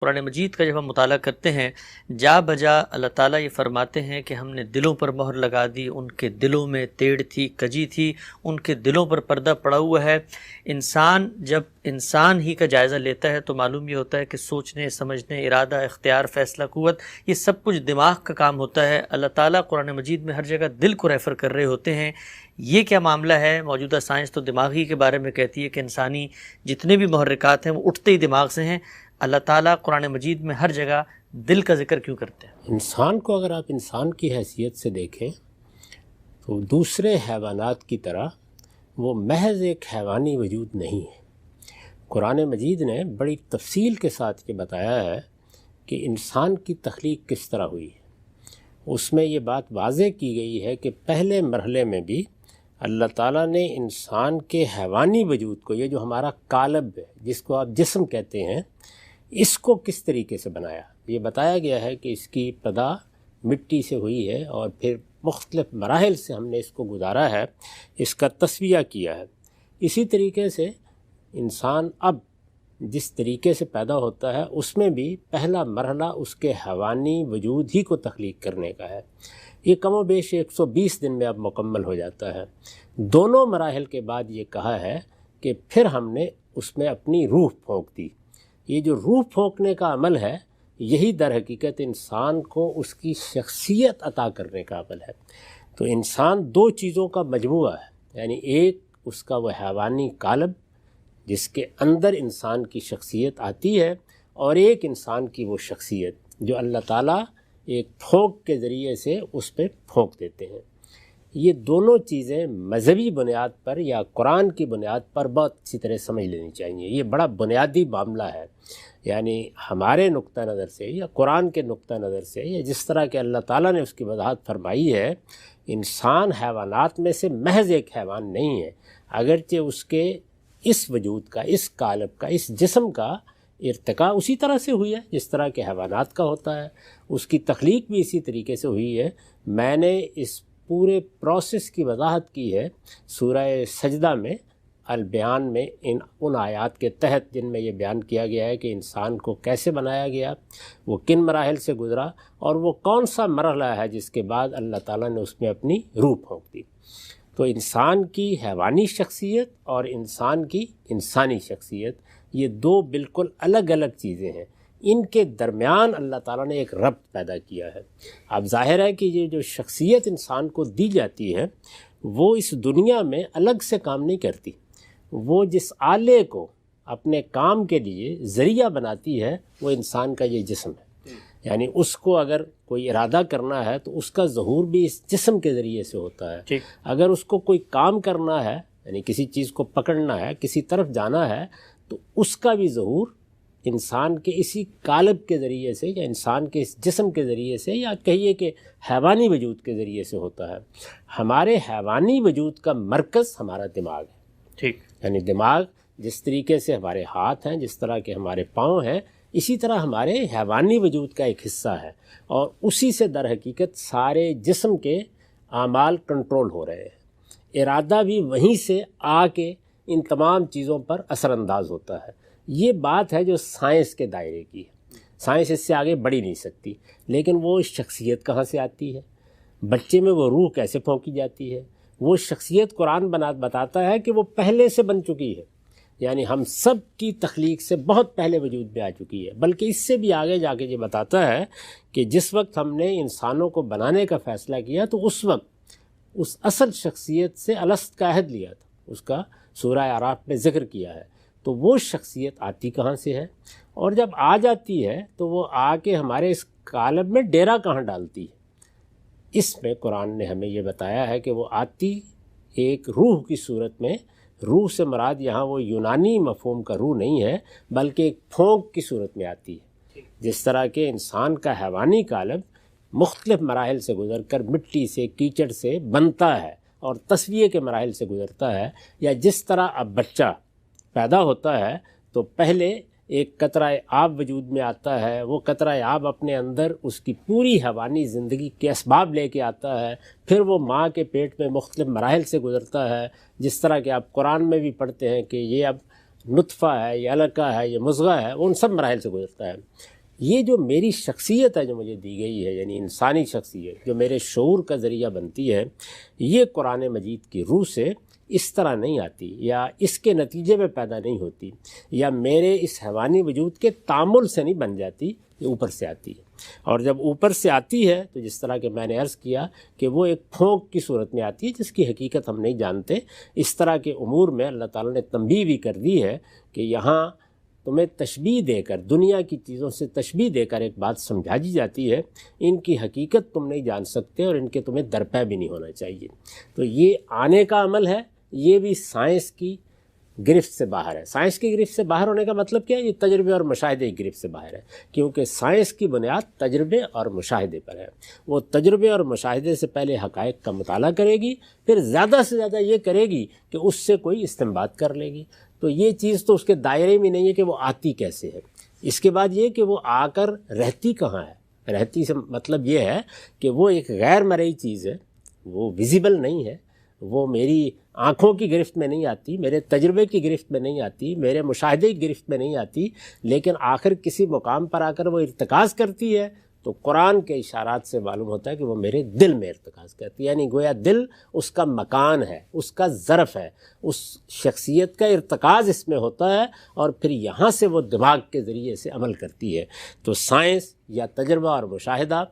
قرآن مجید کا جب ہم مطالعہ کرتے ہیں جا بجا اللہ تعالیٰ یہ فرماتے ہیں کہ ہم نے دلوں پر مہر لگا دی، ان کے دلوں میں تیڑ تھی، کجی تھی، ان کے دلوں پر پردہ پڑا ہوا ہے۔ جب انسان ہی کا جائزہ لیتا ہے تو معلوم یہ ہوتا ہے کہ سوچنے، سمجھنے، ارادہ، اختیار، فیصلہ قوت، یہ سب کچھ دماغ کا کام ہوتا ہے۔ اللہ تعالیٰ قرآن مجید میں ہر جگہ دل کو ریفر کر رہے ہوتے ہیں۔ یہ کیا معاملہ ہے؟ موجودہ سائنس تو دماغی کے بارے میں کہتی ہے کہ انسانی جتنے بھی محرکات ہیں وہ اٹھتے ہی دماغ سے ہیں۔ اللہ تعالیٰ قرآن مجید میں ہر جگہ دل کا ذکر کیوں کرتے ہیں؟ انسان کو اگر آپ انسان کی حیثیت سے دیکھیں تو دوسرے حیوانات کی طرح وہ محض ایک حیوانی وجود نہیں ہے۔ قرآن مجید نے بڑی تفصیل کے ساتھ یہ بتایا ہے کہ انسان کی تخلیق کس طرح ہوئی ہے۔ اس میں یہ بات واضح کی گئی ہے کہ پہلے مرحلے میں بھی اللہ تعالیٰ نے انسان کے حیوانی وجود کو، یہ جو ہمارا قالب ہے جس کو آپ جسم کہتے ہیں، اس کو کس طریقے سے بنایا۔ یہ بتایا گیا ہے کہ اس کی ابتدا مٹی سے ہوئی ہے اور پھر مختلف مراحل سے ہم نے اس کو گزارا ہے، اس کا تسویہ کیا ہے۔ اسی طریقے سے انسان اب جس طریقے سے پیدا ہوتا ہے اس میں بھی پہلا مرحلہ اس کے حیوانی وجود ہی کو تخلیق کرنے کا ہے۔ یہ کم و بیش 120 دن میں اب مکمل ہو جاتا ہے۔ دونوں مراحل کے بعد یہ کہا ہے کہ پھر ہم نے اس میں اپنی روح پھونک دی۔ یہ جو روح پھونکنے کا عمل ہے یہی در حقیقت انسان کو اس کی شخصیت عطا کرنے کا عمل ہے۔ تو انسان دو چیزوں کا مجموعہ ہے، یعنی ایک اس کا وہ حیوانی قالب جس کے اندر انسان کی شخصیت آتی ہے، اور ایک انسان کی وہ شخصیت جو اللہ تعالیٰ ایک پھونک کے ذریعے سے اس پہ پھونک دیتے ہیں۔ یہ دونوں چیزیں مذہبی بنیاد پر یا قرآن کی بنیاد پر بہت اچھی طرح سمجھ لینی چاہیے۔ یہ بڑا بنیادی معاملہ ہے، یعنی ہمارے نقطہ نظر سے یا قرآن کے نقطہ نظر سے یا جس طرح کہ اللہ تعالیٰ نے اس کی وضاحت فرمائی ہے، انسان حیوانات میں سے محض ایک حیوان نہیں ہے، اگرچہ اس کے اس وجود کا، اس قالب کا، اس جسم کا ارتقاء اسی طرح سے ہوئی ہے جس طرح کہ حیوانات کا ہوتا ہے، اس کی تخلیق بھی اسی طریقے سے ہوئی ہے۔ میں نے اس پورے پروسیس کی وضاحت کی ہے سورہ سجدہ میں، البیان میں، ان آیات کے تحت جن میں یہ بیان کیا گیا ہے کہ انسان کو کیسے بنایا گیا، وہ کن مراحل سے گزرا، اور وہ کون سا مرحلہ ہے جس کے بعد اللہ تعالیٰ نے اس میں اپنی روح پھونک دی۔ تو انسان کی حیوانی شخصیت اور انسان کی انسانی شخصیت یہ دو بالکل الگ الگ چیزیں ہیں، ان کے درمیان اللہ تعالیٰ نے ایک ربط پیدا کیا ہے۔ اب ظاہر ہے کہ یہ جو شخصیت انسان کو دی جاتی ہے وہ اس دنیا میں الگ سے کام نہیں کرتی، وہ جس آلے کو اپنے کام کے لیے ذریعہ بناتی ہے وہ انسان کا یہ جسم ہے۔ یعنی اس کو اگر کوئی ارادہ کرنا ہے تو اس کا ظہور بھی اس جسم کے ذریعے سے ہوتا ہے۔ اگر اس کو کوئی کام کرنا ہے، یعنی کسی چیز کو پکڑنا ہے، کسی طرف جانا ہے، تو اس کا بھی ظہور انسان کے اسی قالب کے ذریعے سے یا انسان کے اس جسم کے ذریعے سے یا کہیے کہ حیوانی وجود کے ذریعے سے ہوتا ہے۔ ہمارے حیوانی وجود کا مرکز ہمارا دماغ ہے، یعنی دماغ جس طریقے سے ہمارے ہاتھ ہیں، جس طرح کے ہمارے پاؤں ہیں، اسی طرح ہمارے حیوانی وجود کا ایک حصہ ہے، اور اسی سے در حقیقت سارے جسم کے اعمال کنٹرول ہو رہے ہیں۔ ارادہ بھی وہیں سے آ کے ان تمام چیزوں پر اثر انداز ہوتا ہے۔ یہ بات ہے جو سائنس کے دائرے کی ہے، سائنس اس سے آگے بڑھ نہیں سکتی۔ لیکن وہ شخصیت کہاں سے آتی ہے؟ بچے میں وہ روح کیسے پھونکی جاتی ہے؟ وہ شخصیت قرآن بتاتا ہے کہ وہ پہلے سے بن چکی ہے، یعنی ہم سب کی تخلیق سے بہت پہلے وجود میں آ چکی ہے۔ بلکہ اس سے بھی آگے جا کے یہ بتاتا ہے کہ جس وقت ہم نے انسانوں کو بنانے کا فیصلہ کیا تو اس وقت اس اصل شخصیت سے الست کا عہد لیا تھا، اس کا سورہ اعراف میں ذکر کیا ہے۔ تو وہ شخصیت آتی کہاں سے ہے، اور جب آ جاتی ہے تو وہ آ کے ہمارے اس قالب میں ڈیرا کہاں ڈالتی ہے؟ اس میں قرآن نے ہمیں یہ بتایا ہے کہ وہ آتی ایک روح کی صورت میں۔ روح سے مراد یہاں وہ یونانی مفہوم کا روح نہیں ہے، بلکہ ایک پھونک کی صورت میں آتی ہے۔ جس طرح کہ انسان کا حیوانی قالب مختلف مراحل سے گزر کر مٹی سے، کیچڑ سے بنتا ہے اور تسویے کے مراحل سے گزرتا ہے، یا جس طرح اب بچہ پیدا ہوتا ہے تو پہلے ایک قطرہ آب وجود میں آتا ہے، وہ قطرہ آب اپنے اندر اس کی پوری حیوانی زندگی کے اسباب لے کے آتا ہے، پھر وہ ماں کے پیٹ میں مختلف مراحل سے گزرتا ہے، جس طرح کہ آپ قرآن میں بھی پڑھتے ہیں کہ یہ اب نطفہ ہے، یہ علقہ ہے، یہ مضغہ ہے، وہ ان سب مراحل سے گزرتا ہے۔ یہ جو میری شخصیت ہے جو مجھے دی گئی ہے، یعنی انسانی شخصیت جو میرے شعور کا ذریعہ بنتی ہے، یہ قرآن مجید کی روح سے اس طرح نہیں آتی، یا اس کے نتیجے میں پیدا نہیں ہوتی، یا میرے اس حیوانی وجود کے تعامل سے نہیں بن جاتی، یہ اوپر سے آتی ہے۔ اور جب اوپر سے آتی ہے تو جس طرح کہ میں نے عرض کیا کہ وہ ایک پھونک کی صورت میں آتی ہے جس کی حقیقت ہم نہیں جانتے۔ اس طرح کے امور میں اللہ تعالیٰ نے تنبیہ بھی کر دی ہے کہ یہاں تمہیں تشبیہ دے کر، دنیا کی چیزوں سے تشبیہ دے کر ایک بات سمجھائی جاتی ہے، ان کی حقیقت تم نہیں جان سکتے اور ان کے تمہیں درپے بھی نہیں ہونا چاہیے۔ تو یہ آنے کا عمل ہے، یہ بھی سائنس کی گرفت سے باہر ہے۔ سائنس کی گرفت سے باہر ہونے کا مطلب کیا ہے؟ یہ تجربے اور مشاہدے کی گرفت سے باہر ہے، کیونکہ سائنس کی بنیاد تجربے اور مشاہدے پر ہے۔ وہ تجربے اور مشاہدے سے پہلے حقائق کا مطالعہ کرے گی، پھر زیادہ سے زیادہ یہ کرے گی کہ اس سے کوئی استنباط کر لے گی۔ تو یہ چیز تو اس کے دائرے میں نہیں ہے کہ وہ آتی کیسے ہے۔ اس کے بعد یہ کہ وہ آ کر رہتی کہاں ہے۔ رہتی سے مطلب یہ ہے کہ وہ ایک غیر مرئی چیز ہے، وہ ویزیبل نہیں ہے، وہ میری آنکھوں کی گرفت میں نہیں آتی، میرے تجربے کی گرفت میں نہیں آتی، میرے مشاہدے کی گرفت میں نہیں آتی، لیکن آخر کسی مقام پر آ کر وہ ارتکاز کرتی ہے تو قرآن کے اشارات سے معلوم ہوتا ہے کہ وہ میرے دل میں ارتکاز کرتی ہے۔ یعنی گویا دل اس کا مکان ہے، اس کا ظرف ہے، اس شخصیت کا ارتکاز اس میں ہوتا ہے، اور پھر یہاں سے وہ دماغ کے ذریعے سے عمل کرتی ہے۔ تو سائنس یا تجربہ اور مشاہدہ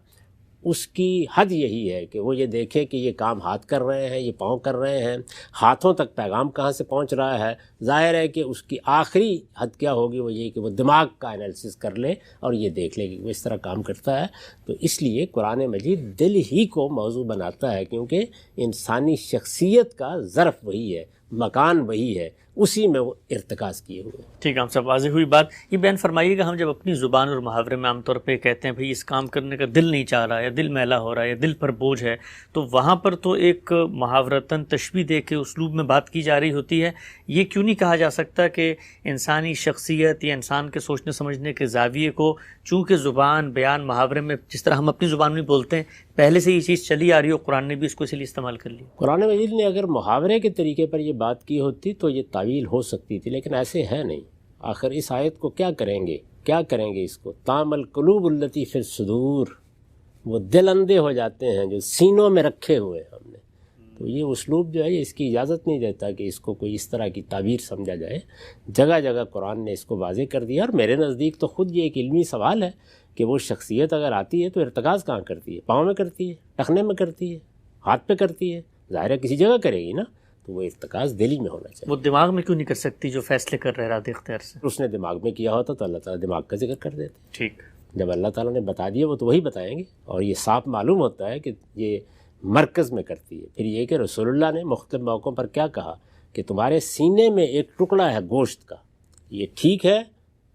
اس کی حد یہی ہے کہ وہ یہ دیکھے کہ یہ کام ہاتھ کر رہے ہیں، یہ پاؤں کر رہے ہیں، ہاتھوں تک پیغام کہاں سے پہنچ رہا ہے۔ ظاہر ہے کہ اس کی آخری حد کیا ہوگی، وہ یہ کہ وہ دماغ کا انالیسس کر لے اور یہ دیکھ لے کہ وہ اس طرح کام کرتا ہے۔ تو اس لیے قرآن مجید دل ہی کو موضوع بناتا ہے، کیونکہ انسانی شخصیت کا ظرف وہی ہے، مکان وہی ہے، اسی میں وہ ارتکاز کیے ہوئے۔ ٹھیک ہے، ہم سب واضح ہوئی بات۔ یہ بیان فرمائیے گا، ہم جب اپنی زبان اور محاورے میں عام طور پہ کہتے ہیں بھئی اس کام کرنے کا دل نہیں چاہ رہا، یا دل میلا ہو رہا ہے، یا دل پر بوجھ ہے، تو وہاں پر تو ایک محاورتاً تشبیہ دے کے اسلوب میں بات کی جا رہی ہوتی ہے۔ یہ کیوں نہیں کہا جا سکتا کہ انسانی شخصیت یا انسان کے سوچنے سمجھنے کے زاویے کو، چونکہ زبان، بیان، محاورے میں جس طرح ہم اپنی زبان میں بولتے ہیں، پہلے سے یہ چیز چلی آ رہی ہو، قرآن نے بھی اس کو اسی لیے استعمال کر لی؟ قرآن مجید نے اگر محاورے کے طریقے پر یہ بات کی ہوتی تو یہ تعویل ہو سکتی تھی، لیکن ایسے ہے نہیں۔ آخر اس آیت کو کیا کریں گے، کیا کریں گے اس کو؟ تام القلوب التی فی الصدور، وہ دل اندھے ہو جاتے ہیں جو سینوں میں رکھے ہوئے ہیں ہم نے۔ تو یہ اسلوب جو ہے اس کی اجازت نہیں دیتا کہ اس کو کوئی اس طرح کی تعبیر سمجھا جائے۔ جگہ جگہ قرآن نے اس کو واضح کر دیا، اور میرے نزدیک تو خود یہ ایک علمی سوال ہے کہ وہ شخصیت اگر آتی ہے تو ارتکاز کہاں کرتی ہے؟ پاؤں میں کرتی ہے، ٹخنے میں کرتی ہے، ہاتھ پہ کرتی ہے؟ ظاہر ہے کسی جگہ کرے گی نا، تو وہ ارتکاز دلی میں ہونا چاہیے۔ وہ دماغ میں کیوں نہیں کر سکتی جو فیصلے کر رہے رات اختیار سے؟ اس نے دماغ میں کیا ہوتا تو اللہ تعالیٰ دماغ کا ذکر کر دیتے۔ ٹھیک، جب اللہ تعالیٰ نے بتا دیا وہ تو وہی بتائیں گے، اور یہ صاف معلوم ہوتا ہے کہ یہ مرکز میں کرتی ہے۔ پھر یہ کہ رسول اللہ نے مختلف موقعوں پر کیا کہا کہ تمہارے سینے میں ایک ٹکڑا ہے گوشت کا، یہ ٹھیک ہے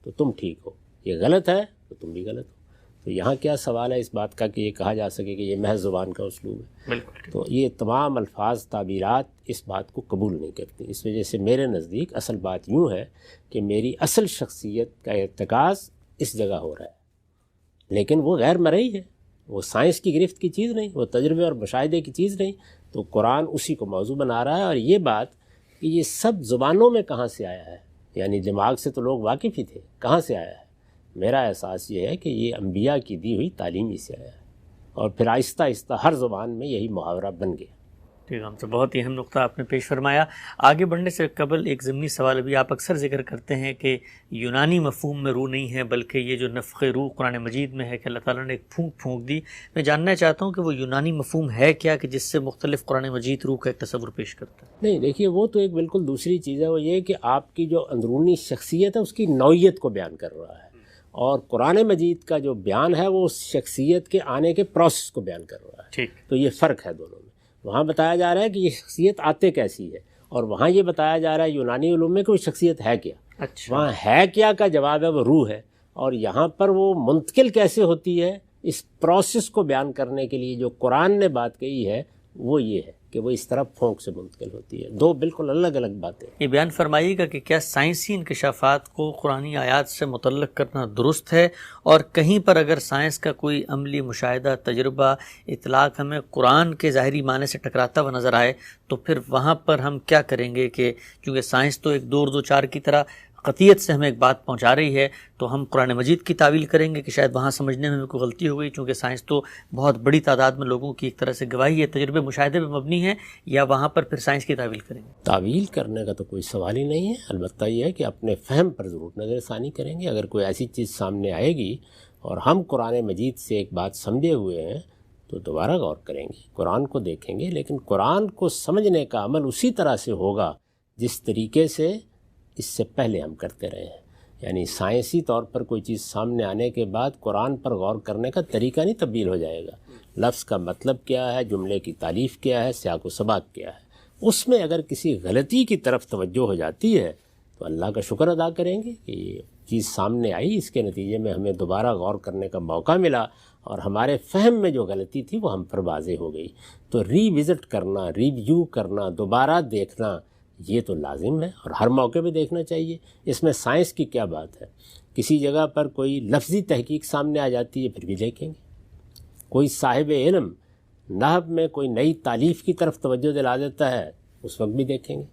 تو تم ٹھیک ہو، یہ غلط ہے تو تم بھی غلط ہو۔ تو یہاں کیا سوال ہے اس بات کا کہ یہ کہا جا سکے کہ یہ محض زبان کا اسلوب ہے؟ بالکل۔ تو یہ تمام الفاظ، تعبیرات اس بات کو قبول نہیں کرتی۔ اس وجہ سے میرے نزدیک اصل بات یوں ہے کہ میری اصل شخصیت کا ارتکاز اس جگہ ہو رہا ہے، لیکن وہ غیر مرئی ہے، وہ سائنس کی گرفت کی چیز نہیں، وہ تجربے اور مشاہدے کی چیز نہیں۔ تو قرآن اسی کو موضوع بنا رہا ہے۔ اور یہ بات کہ یہ سب زبانوں میں کہاں سے آیا ہے، یعنی دماغ سے تو لوگ واقف ہی تھے، کہاں سے آیا ہے؟ میرا احساس یہ ہے کہ یہ انبیاء کی دی ہوئی تعلیم ہی سے آیا ہے، اور پھر آہستہ آہستہ ہر زبان میں یہی محاورہ بن گیا۔ ٹھیک ہے، ہم سے بہت ہی اہم نقطہ آپ نے پیش فرمایا۔ آگے بڑھنے سے قبل ایک ضمنی سوال، ابھی آپ اکثر ذکر کرتے ہیں کہ یونانی مفہوم میں روح نہیں ہے، بلکہ یہ جو نفخ روح قرآن مجید میں ہے کہ اللہ تعالیٰ نے ایک پھونک پھونک دی۔ میں جاننا چاہتا ہوں کہ وہ یونانی مفہوم ہے کیا کہ جس سے مختلف قرآن مجید روح کا ایک تصور پیش کرتا ہے؟ نہیں، دیکھیے وہ تو ایک بالکل دوسری چیز ہے، وہ یہ کہ آپ کی جو اندرونی شخصیت ہے اس کی نوعیت کو بیان کر رہا ہے، اور قرآن مجید کا جو بیان ہے وہ اس شخصیت کے آنے کے پروسیس کو بیان کر رہا ہے۔ ٹھیک، تو یہ فرق ہے دونوں میں۔ وہاں بتایا جا رہا ہے کہ یہ شخصیت آتے کیسی ہے، اور وہاں یہ بتایا جا رہا ہے یونانی علوم میں کہ وہ شخصیت ہے کیا۔ اچھا، وہاں ہے کیا کا جواب ہے وہ روح ہے، اور یہاں پر وہ منتقل کیسے ہوتی ہے اس پروسیس کو بیان کرنے کے لیے جو قرآن نے بات کہی ہے وہ یہ ہے کہ وہ اس طرح پھونک سے منتقل ہوتی ہے۔ دو بالکل الگ الگ باتیں۔ یہ بیان فرمائیے گا کہ کیا سائنسی انکشافات کو قرآنی آیات سے متعلق کرنا درست ہے، اور کہیں پر اگر سائنس کا کوئی عملی مشاہدہ، تجربہ، اطلاق ہمیں قرآن کے ظاہری معنی سے ٹکراتا ہوا نظر آئے تو پھر وہاں پر ہم کیا کریں گے؟ کہ چونکہ سائنس تو ایک 2 اور 2 4 کی طرح قطعیت سے ہمیں ایک بات پہنچا رہی ہے تو ہم قرآن مجید کی تعویل کریں گے کہ شاید وہاں سمجھنے میں کوئی غلطی ہو گئی، چونکہ سائنس تو بہت بڑی تعداد میں لوگوں کی ایک طرح سے گواہی ہے، تجربے مشاہدے پہ مبنی ہے، یا وہاں پر پھر سائنس کی تعویل کریں گے؟ تعویل کرنے کا تو کوئی سوال ہی نہیں ہے، البتہ یہ ہے کہ اپنے فہم پر ضرور نظر ثانی کریں گے۔ اگر کوئی ایسی چیز سامنے آئے گی اور ہم قرآن مجید سے ایک بات سمجھے ہوئے ہیں تو دوبارہ غور کریں گے، قرآن کو دیکھیں گے، لیکن قرآن کو سمجھنے کا عمل اسی طرح سے ہوگا جس طریقے سے اس سے پہلے ہم کرتے رہے ہیں۔ یعنی سائنسی طور پر کوئی چیز سامنے آنے کے بعد قرآن پر غور کرنے کا طریقہ نہیں تبدیل ہو جائے گا، لفظ کا مطلب کیا ہے، جملے کی تعلیف کیا ہے، سیاق و سباق کیا ہے، اس میں اگر کسی غلطی کی طرف توجہ ہو جاتی ہے تو اللہ کا شکر ادا کریں گے کہ یہ چیز سامنے آئی، اس کے نتیجے میں ہمیں دوبارہ غور کرنے کا موقع ملا اور ہمارے فہم میں جو غلطی تھی وہ ہم پر واضح ہو گئی۔ تو ری وزٹ کرنا، ریویو کرنا، دوبارہ دیکھنا، یہ تو لازم ہے اور ہر موقع پہ دیکھنا چاہیے۔ اس میں سائنس کی کیا بات ہے؟ کسی جگہ پر کوئی لفظی تحقیق سامنے آ جاتی ہے پھر بھی دیکھیں گے۔ کوئی صاحب علم نحو میں کوئی نئی تالیف کی طرف توجہ دلا دیتا ہے اس وقت بھی دیکھیں گے۔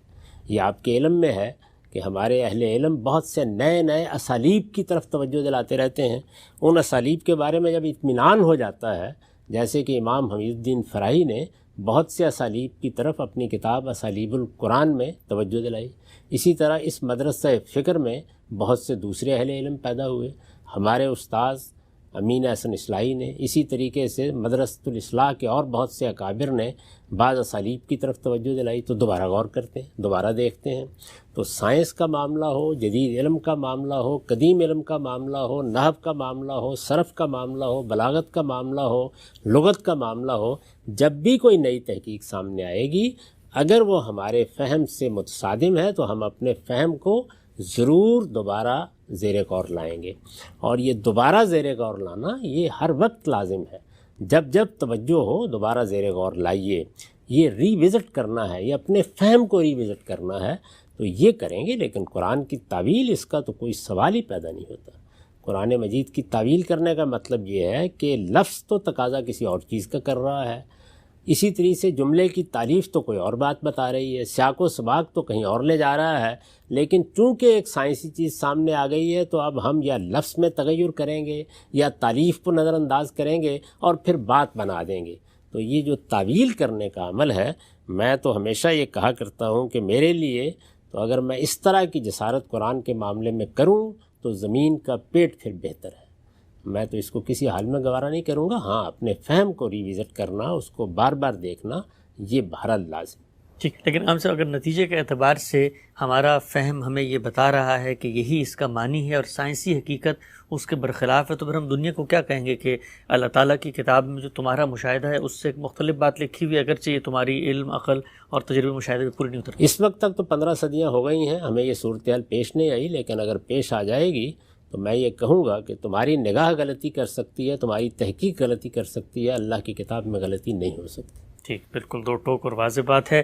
یہ آپ کے علم میں ہے کہ ہمارے اہل علم بہت سے نئے نئے اسالیب کی طرف توجہ دلاتے رہتے ہیں۔ ان اسالیب کے بارے میں جب اطمینان ہو جاتا ہے، جیسے کہ امام حمید الدین فرائی نے بہت سے اسالیب کی طرف اپنی کتاب اسالیب القرآن میں توجہ دلائی، اسی طرح اس مدرسہ فکر میں بہت سے دوسرے اہل علم پیدا ہوئے۔ ہمارے استاذ امین احسن اصلاحی نے، اسی طریقے سے مدرسۃ الاصلاح کے اور بہت سے اکابر نے بعض اسالیب کی طرف توجہ دلائی، تو دوبارہ غور کرتے ہیں، دوبارہ دیکھتے ہیں۔ تو سائنس کا معاملہ ہو، جدید علم کا معاملہ ہو، قدیم علم کا معاملہ ہو، نحو کا معاملہ ہو، صرف کا معاملہ ہو، بلاغت کا معاملہ ہو، لغت کا معاملہ ہو، جب بھی کوئی نئی تحقیق سامنے آئے گی، اگر وہ ہمارے فہم سے متصادم ہے تو ہم اپنے فہم کو ضرور دوبارہ زیر غور لائیں گے۔ اور یہ دوبارہ زیر غور لانا یہ ہر وقت لازم ہے، جب توجہ ہو دوبارہ زیر غور لائیے۔ یہ ری وزٹ کرنا ہے، یہ اپنے فہم کو ری وزٹ کرنا ہے تو یہ کریں گے، لیکن قرآن کی تعویل اس کا تو کوئی سوال ہی پیدا نہیں ہوتا۔ قرآن مجید کی تعویل کرنے کا مطلب یہ ہے کہ لفظ تو تقاضا کسی اور چیز کا کر رہا ہے، اسی طرح سے جملے کی تعریف تو کوئی اور بات بتا رہی ہے، سیاق و سباق تو کہیں اور لے جا رہا ہے، لیکن چونکہ ایک سائنسی چیز سامنے آ گئی ہے تو اب ہم یا لفظ میں تغیر کریں گے یا تعریف کو نظر انداز کریں گے اور پھر بات بنا دیں گے۔ تو یہ جو تعویل کرنے کا عمل ہے، میں تو ہمیشہ یہ کہا کرتا ہوں کہ میرے لیے تو اگر میں اس طرح کی جسارت قرآن کے معاملے میں کروں تو زمین کا پیٹ پھر بہتر ہے۔ میں تو اس کو کسی حال میں گوارا نہیں کروں گا۔ ہاں، اپنے فہم کو ریوزٹ کرنا، اس کو بار بار دیکھنا، یہ بہرحال لازم۔ ٹھیک، لیکن ہم سے اگر نتیجے کے اعتبار سے ہمارا فہم ہمیں یہ بتا رہا ہے کہ یہی اس کا معنی ہے اور سائنسی حقیقت اس کے برخلاف ہے، تو پھر ہم دنیا کو کیا کہیں گے کہ اللہ تعالیٰ کی کتاب میں جو تمہارا مشاہدہ ہے اس سے ایک مختلف بات لکھی ہوئی ہے، اگرچہ یہ تمہاری علم، عقل اور تجربے مشاہدے میں پوری نہیں اترتی۔ اس وقت تک تو 15 صدیاں ہو گئی ہیں، ہمیں یہ صورتحال پیش نہیں آئی، لیکن اگر پیش آ جائے گی تو میں یہ کہوں گا کہ تمہاری نگاہ غلطی کر سکتی ہے، تمہاری تحقیق غلطی کر سکتی ہے، اللہ کی کتاب میں غلطی نہیں ہو سکتی۔ ٹھیک، بالکل دو ٹوک اور واضح بات ہے۔